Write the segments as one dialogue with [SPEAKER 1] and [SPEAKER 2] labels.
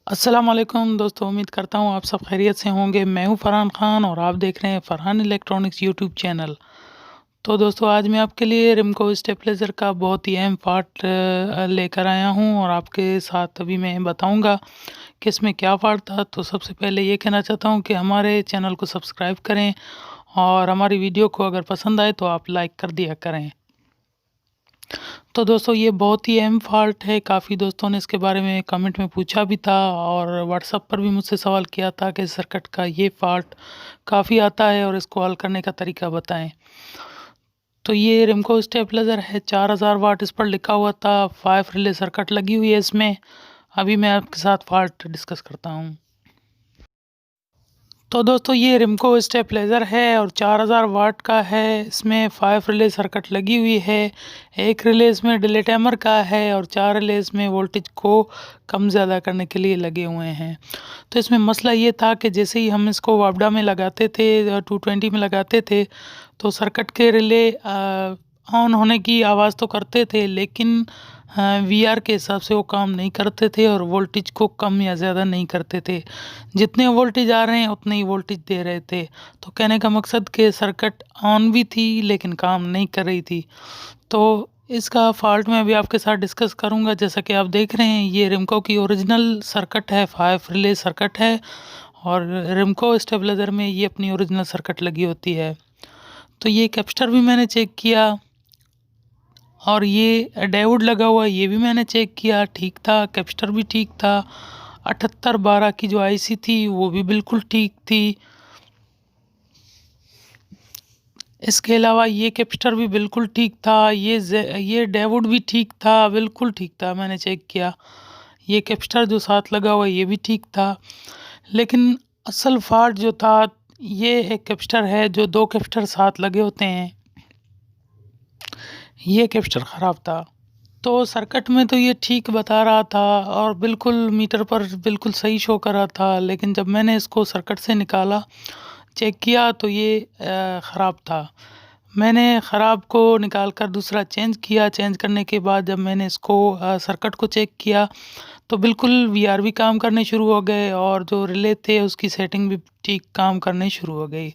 [SPEAKER 1] अस्सलाम वालेकुम दोस्तों, उम्मीद करता हूँ आप सब खैरियत से होंगे। मैं हूँ फरहान खान और आप देख रहे हैं फरहान इलेक्ट्रॉनिक्स यूट्यूब चैनल। तो दोस्तों, आज मैं आपके लिए रिमको स्टेबलाइज़र का बहुत ही अहम पार्ट लेकर आया हूँ और आपके साथ अभी मैं बताऊँगा कि इसमें क्या फ़ाल्ट था। तो सबसे पहले ये कहना चाहता हूँ कि हमारे चैनल को सब्सक्राइब करें और हमारी वीडियो को अगर पसंद आए तो आप लाइक कर दिया करें। तो दोस्तों, ये बहुत ही अहम फ़ाल्ट है। काफ़ी दोस्तों ने इसके बारे में कमेंट में पूछा भी था और व्हाट्सएप पर भी मुझसे सवाल किया था कि सर्किट का ये फ़ाल्ट काफ़ी आता है और इसको हल करने का तरीका बताएं। तो ये रिमको स्टेबलाइज़र है, 4000 वाट इस पर लिखा हुआ था। 5 रिले सर्किट लगी हुई है इसमें। अभी मैं आपके साथ फ़ाल्ट डिस्कस करता हूँ। तो दोस्तों, ये रिमको स्टेबलाइज़र है और 4000 वाट का है। इसमें 5 रिले सर्किट लगी हुई है। एक रिले इसमें डिले टाइमर का है और 4 रिले इसमें वोल्टेज को कम ज़्यादा करने के लिए लगे हुए हैं। तो इसमें मसला ये था कि जैसे ही हम इसको वापडा में लगाते थे, 220 में लगाते थे, तो सर्किट के रिले ऑन होने की आवाज़ तो करते थे, लेकिन वीआर के हिसाब से वो काम नहीं करते थे और वोल्टेज को कम या ज़्यादा नहीं करते थे। जितने वोल्टेज आ रहे हैं उतने ही वोल्टेज दे रहे थे। तो कहने का मकसद कि सर्किट ऑन भी थी लेकिन काम नहीं कर रही थी। तो इसका फ़ाल्ट मैं अभी आपके साथ डिस्कस करूँगा। जैसा कि आप देख रहे हैं, ये रिमको की ओरिजिनल सर्किट है, 5 रिले सर्किट है और रिमको स्टेबलाइज़र में ये अपनी ओरिजिनल सर्किट लगी होती है। तो ये कैपेसिटर भी मैंने चेक किया और ये डायोड लगा हुआ ये भी मैंने चेक किया, ठीक था। कैपेसिटर भी ठीक था। 7812 की जो आईसी थी वो भी बिल्कुल ठीक थी। इसके अलावा ये कैपेसिटर भी बिल्कुल ठीक था। ये डायोड भी ठीक था, बिल्कुल ठीक था, मैंने चेक किया। ये कैपेसिटर जो साथ लगा हुआ ये भी ठीक था। लेकिन असल फ़ाल्ट जो था, ये एक कैपेसिटर है जो 2 कैपेसिटर साथ लगे होते हैं, ये कैपेसिटर ख़राब था। तो सर्किट में तो ये ठीक बता रहा था और बिल्कुल मीटर पर बिल्कुल सही शो कर रहा था, लेकिन जब मैंने इसको सर्किट से निकाला, चेक किया तो ये ख़राब था। मैंने ख़राब को निकाल कर दूसरा चेंज किया। चेंज करने के बाद जब मैंने इसको सर्किट को चेक किया तो बिल्कुल वीआर भी काम करने शुरू हो गए और जो रिले थे उसकी सेटिंग भी ठीक काम करनी शुरू हो गई।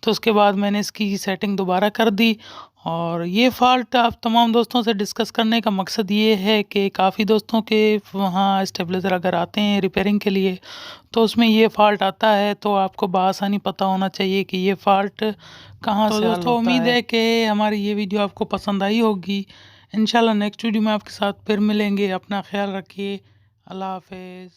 [SPEAKER 1] तो उसके बाद मैंने इसकी सेटिंग दोबारा कर दी और ये फ़ाल्ट आप तमाम दोस्तों से डिस्कस करने का मकसद ये है कि काफ़ी दोस्तों के वहाँ स्टेबलाइज़र अगर आते हैं रिपेयरिंग के लिए तो उसमें ये फ़ाल्ट आता है, तो आपको बआसानी पता होना चाहिए कि ये फ़ाल्ट कहाँ से हल होता है। दोस्तों, उम्मीद है कि हमारी ये वीडियो आपको पसंद आई होगी। इंशाल्लाह नेक्स्ट वीडियो में आपके साथ फिर मिलेंगे। अपना ख्याल रखिए। अल्लाह हाफ़िज़।